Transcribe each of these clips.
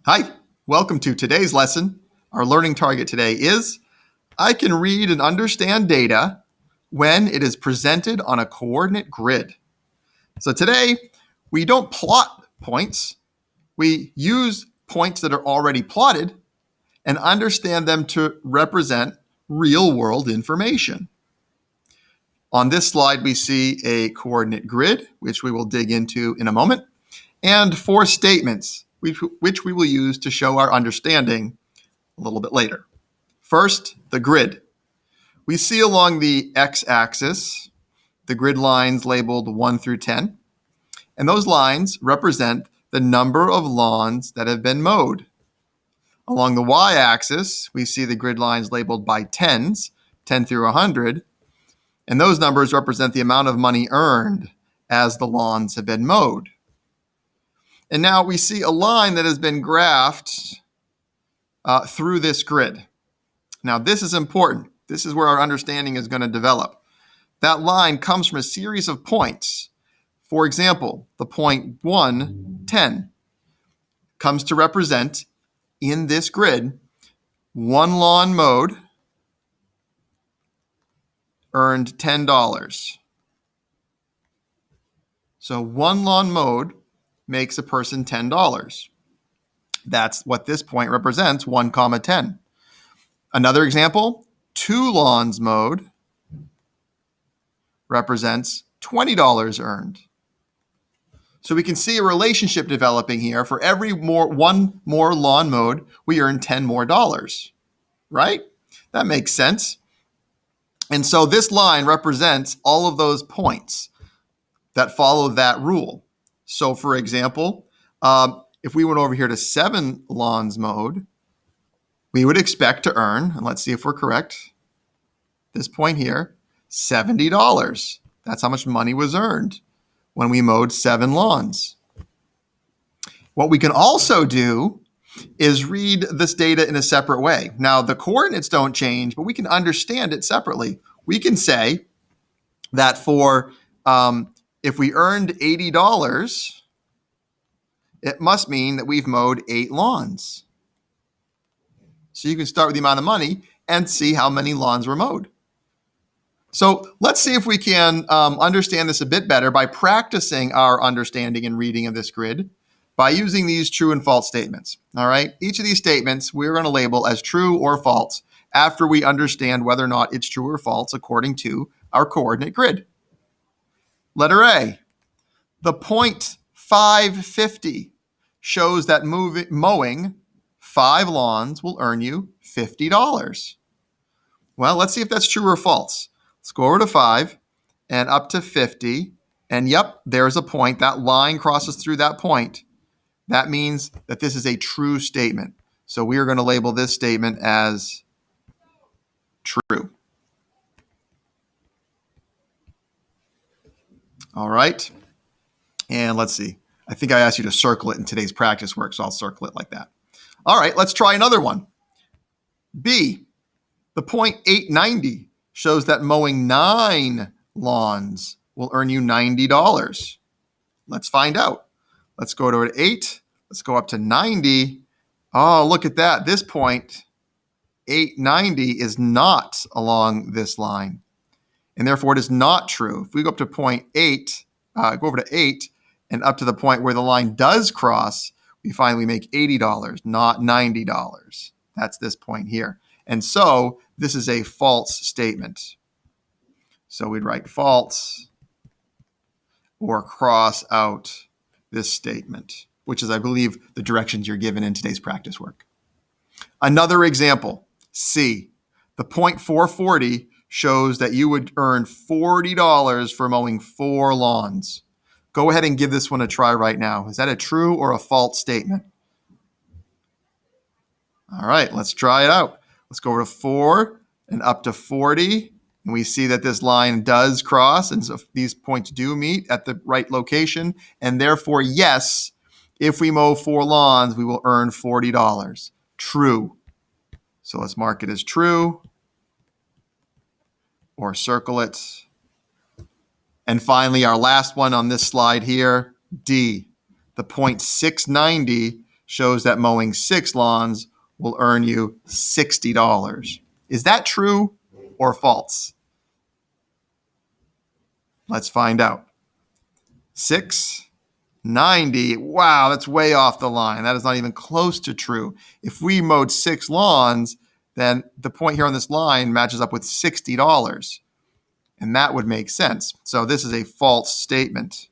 Hi, welcome to today's lesson. Our learning target today is I can read and understand data when it is presented on a coordinate grid. So today, we don't plot points. We use points that are already plotted and understand them to represent real-world information. On this slide, we see a coordinate grid, which we will dig into in a moment, and 4 statements, which we will use to show our understanding a little bit later. First, the grid. We see along the x-axis the grid lines labeled 1 through 10, and those lines represent the number of lawns that have been mowed. Along the y-axis, we see the grid lines labeled by tens, 10 through 100, and those numbers represent the amount of money earned as the lawns have been mowed. And now we see a line that has been graphed through this grid. Now, this is important. This is where our understanding is going to develop. That line comes from a series of points. For example, the point 1, 10, comes to represent, in this grid, 1 lawn mowed earned $10. So 1 lawn mowed makes a person $10. That's what this point represents, 1, 10. Another example, 2 lawns mowed represents $20 earned. So we can see a relationship developing here. For every one more lawn mowed, we earn $10 more, right? That makes sense. And so this line represents all of those points that follow that rule. So for example, if we went over here to 7 lawns mowed, we would expect to earn, and let's see if we're correct, this point here, $70. That's how much money was earned when we mowed 7 lawns. What we can also do is read this data in a separate way. Now, the coordinates don't change, but we can understand it separately. We can say that for, if we earned $80, it must mean that we've mowed 8 lawns. So you can start with the amount of money and see how many lawns were mowed. So let's see if we can understand this a bit better by practicing our understanding and reading of this grid by using these true and false statements. All right. Each of these statements we're going to label as true or false after we understand whether or not it's true or false according to our coordinate grid. Letter A, the point 550 shows that mowing 5 lawns will earn you $50. Well, let's see if that's true or false. Let's go over to 5 and up to 50. And yep, there's a point. That line crosses through that point. That means that this is a true statement. So we are going to label this statement as true. All right. And let's see. I think I asked you to circle it in today's practice work, so I'll circle it like that. All right, let's try another one. B, the point 890 shows that mowing 9 lawns will earn you $90. Let's find out. Let's go to 8. Let's go up to 90. Oh, look at that. This point, 890, is not along this line. And therefore, it is not true. If we go up to point 8, go over to 8, and up to the point where the line does cross, we find we make $80, not $90. That's this point here. And so this is a false statement. So we'd write false or cross out this statement, which is, I believe, the directions you're given in today's practice work. Another example, C. The point 440 shows that you would earn $40 for mowing 4 lawns. Go ahead and give this one a try right now. Is that a true or a false statement? All right, let's try it out. Let's go over to 4 and up to 40. And we see that this line does cross, and so these points do meet at the right location. And therefore, yes, if we mow 4 lawns, we will earn $40. True. So let's mark it as true or circle it. And finally, our last one on this slide here, D. The point 690 shows that mowing 6 lawns will earn you $60. Is that true or false? Let's find out. 690. Wow, that's way off the line. That is not even close to true. If we mowed 6 lawns, then the point here on this line matches up with $60. And that would make sense. So this is a false statement.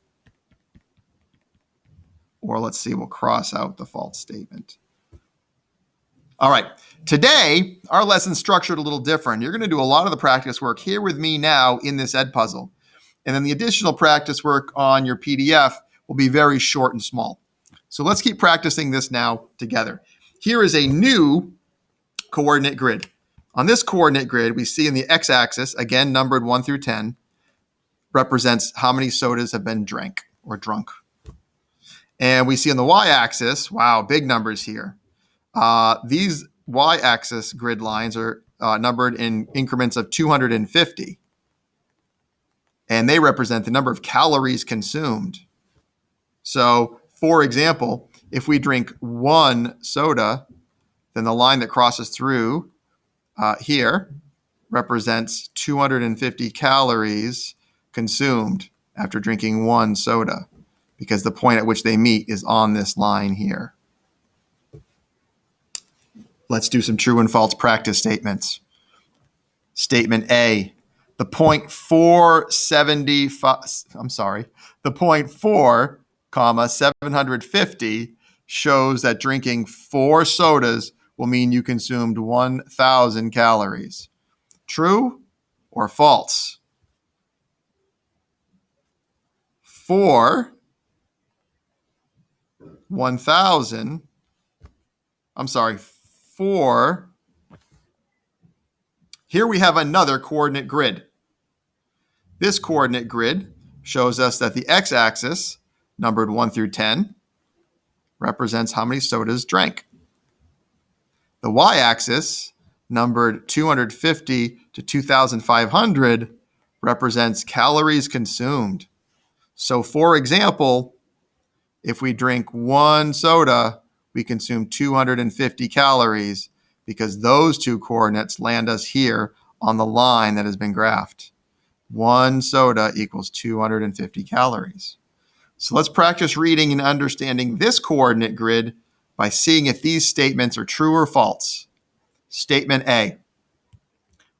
Or let's see, we'll cross out the false statement. All right, today our lesson's structured a little different. You're going to do a lot of the practice work here with me now in this Edpuzzle. And then the additional practice work on your PDF will be very short and small. So let's keep practicing this now together. Here is a new coordinate grid. On this coordinate grid, we see in the x-axis, again numbered 1 through 10, represents how many sodas have been drank or drunk. And we see on the y-axis, wow, big numbers here. These y-axis grid lines are numbered in increments of 250. And they represent the number of calories consumed. So, for example, if we drink 1 soda, then the line that crosses through here represents 250 calories consumed after drinking 1 soda, because the point at which they meet is on this line here. Let's do some true and false practice statements. Statement A, the point 4, 750 shows that drinking 4 sodas will mean you consumed 1,000 calories. True or false? 4 Here we have another coordinate grid. This coordinate grid shows us that the x-axis, numbered 1 through 10, represents how many sodas drank. The y-axis, numbered 250 to 2,500, represents calories consumed. So, for example, if we drink 1 soda, we consume 250 calories because those two coordinates land us here on the line that has been graphed. 1 soda equals 250 calories. So let's practice reading and understanding this coordinate grid by seeing if these statements are true or false. Statement A.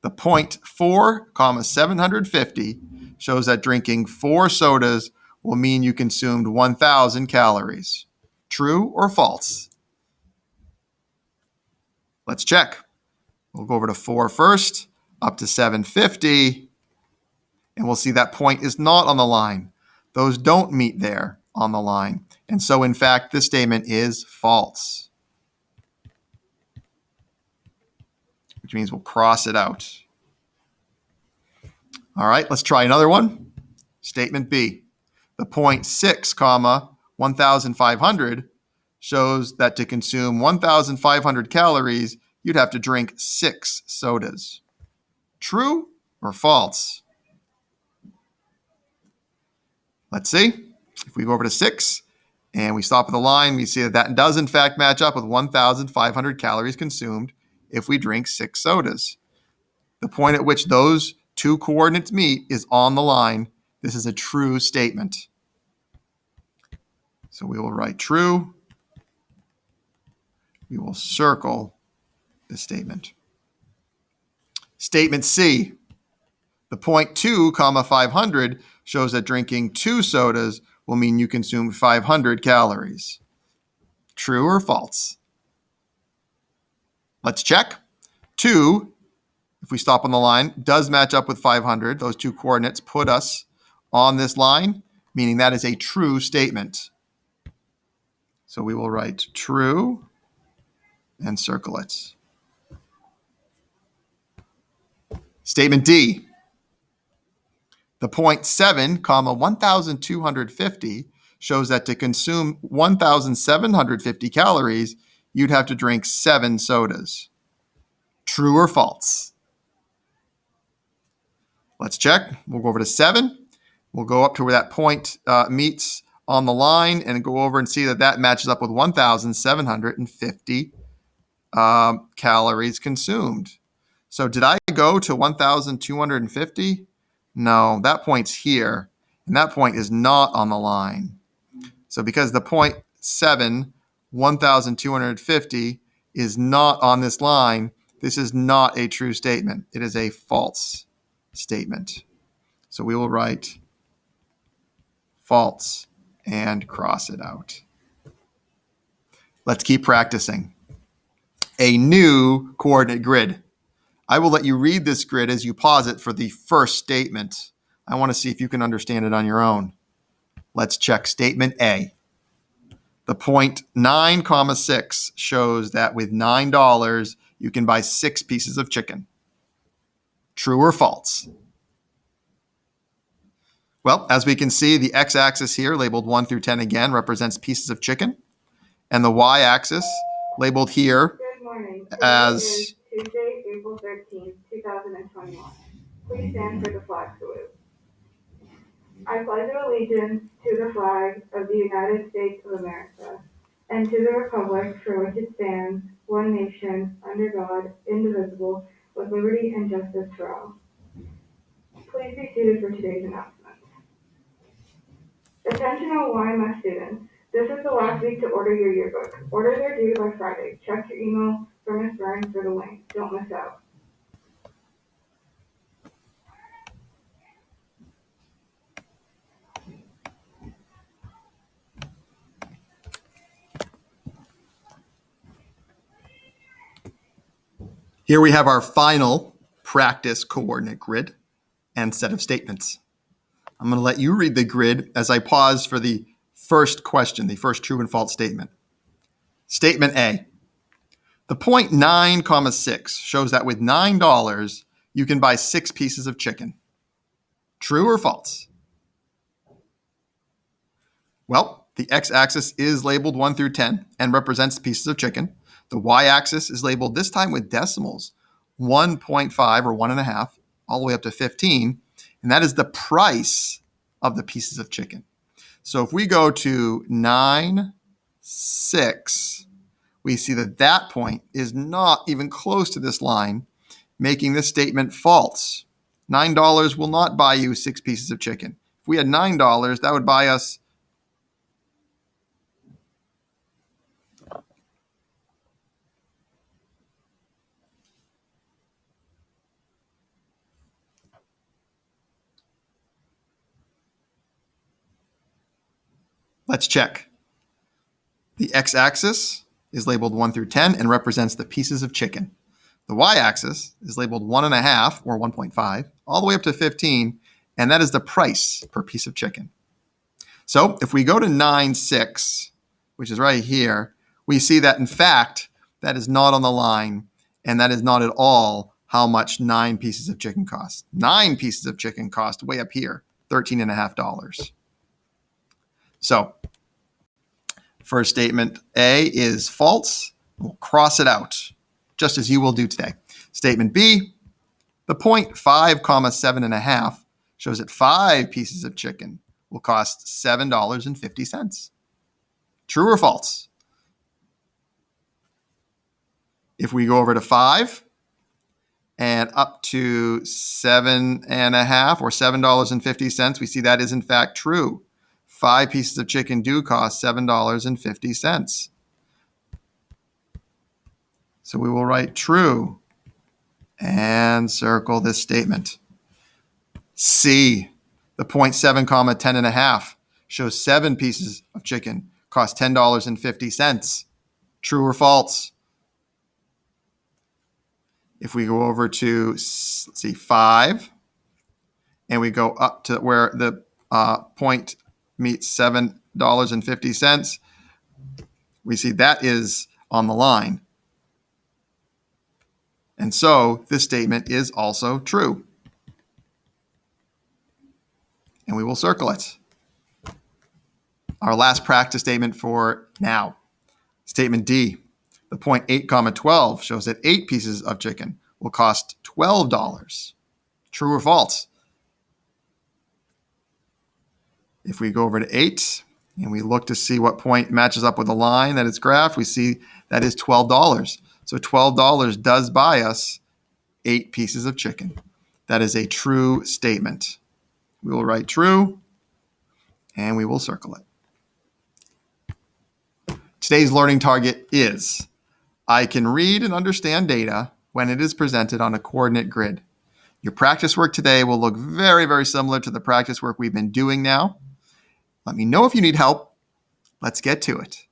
The point 4, 750 shows that drinking 4 sodas will mean you consumed 1,000 calories. True or false? Let's check. We'll go over to 4 first, up to 750, and we'll see that point is not on the line. Those don't meet there on the line. And so, in fact, this statement is false, which means we'll cross it out. All right, let's try another one. Statement B. The point 6, 1,500 shows that to consume 1,500 calories, you'd have to drink 6 sodas. True or false? Let's see. If we go over to 6 and we stop at the line, we see that that does in fact match up with 1,500 calories consumed if we drink 6 sodas. The point at which those two coordinates meet is on the line. This is a true statement. So we will write true. We will circle the statement. Statement C. The point 2, 500 shows that drinking 2 sodas will mean you consumed 500 calories. True or false? Let's check. 2, if we stop on the line, does match up with 500. Those two coordinates put us on this line, meaning that is a true statement. So we will write true and circle it. Statement D. The point 7, 1,250 shows that to consume 1,750 calories, you'd have to drink 7 sodas. True or false? Let's check. We'll go over to 7. We'll go up to where that point meets on the line and go over and see that that matches up with 1,750 calories consumed. So did I go to 1,250? No, that point's here, and that point is not on the line. So because the 0.7, 1,250 is not on this line, this is not a true statement. It is a false statement. So we will write false and cross it out. Let's keep practicing. A new coordinate grid. I will let you read this grid as you pause it for the first statement. I want to see if you can understand it on your own. Let's check statement A. The point 9,6 shows that with $9, you can buy 6 pieces of chicken. True or false? Well, as we can see, the x-axis here, labeled 1 through 10 again, represents pieces of chicken. And the y-axis, labeled here as Tuesday, April 13th, 2021. Please stand for the flag salute. I pledge allegiance to the flag of the United States of America and to the republic for which it stands, one nation, under God, indivisible, with liberty and justice for all. Please be seated for today's announcement. Attention all YMS students. This is the last week to order your yearbook. Orders are due by Friday. Check your email from Ms. Burns for the link. Don't miss out. Here we have our final practice coordinate grid and set of statements. I'm going to let you read the grid as I pause for the first question, the first true and false statement. Statement A. The point 9,6 shows that with $9, you can buy 6 pieces of chicken. True or false? Well, the x-axis is labeled 1 through 10 and represents pieces of chicken. The y-axis is labeled this time with decimals, 1.5 or 1.5, all the way up to 15, and that is the price of the pieces of chicken. So if we go to 9,6, we see that that point is not even close to this line, making this statement false. $9 will not buy you 6 pieces of chicken. If we had $9, that would buy us Let's check. The x-axis is labeled 1 through 10 and represents the pieces of chicken. The y-axis is labeled 1.5 or 1.5 all the way up to 15, and that is the price per piece of chicken. So if we go to 9,6, which is right here, we see that in fact, that is not on the line, and that is not at all how much 9 pieces of chicken cost. 9 pieces of chicken cost way up here, $13.50. So first statement A is false. We'll cross it out, just as you will do today. Statement B, the point 5,7.5 shows that 5 pieces of chicken will cost $7.50. True or false? If we go over to 5 and up to 7.5 or $7.50, we see that is in fact true. 5 pieces of chicken do cost $7.50. So we will write true and circle this statement. C, the 0.7, 10.5 shows 7 pieces of chicken cost $10.50. True or false? If we go over to, let's see, 5, and we go up to where the point meets $7.50, we see that is on the line. And so this statement is also true. And we will circle it. Our last practice statement for now. Statement D. The point 8, 12 shows that 8 pieces of chicken will cost $12. True or false? If we go over to 8 and we look to see what point matches up with the line that is graphed, we see that is $12. So $12 does buy us 8 pieces of chicken. That is a true statement. We will write true, and we will circle it. Today's learning target is, I can read and understand data when it is presented on a coordinate grid. Your practice work today will look very, very similar to the practice work we've been doing now. Let me know if you need help. Let's get to it.